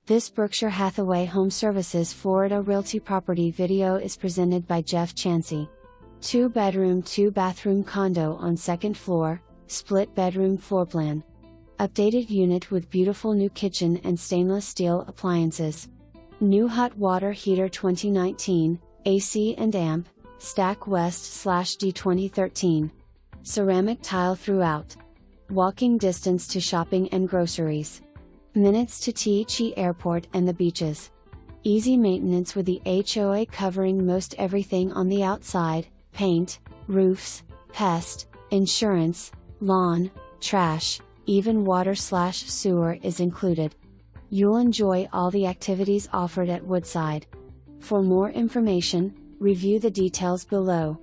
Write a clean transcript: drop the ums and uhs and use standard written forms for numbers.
This Berkshire Hathaway HomeServices Florida Realty property video is presented by Jeff Chancey. 2-bedroom 2-bathroom condo on 2nd floor, split bedroom floor plan. Updated unit with beautiful new kitchen and stainless steel appliances. New hot water heater 2019, AC and amp, Stack West/D 2013. Ceramic tile throughout. Walking distance to shopping and groceries. Minutes to T.H.E. Airport and the beaches. Easy maintenance with the H.O.A covering most everything on the outside: paint, roofs, pest, insurance, lawn, trash, even water/sewer is included. You'll enjoy all the activities offered at Woodside. For more information, review the details below.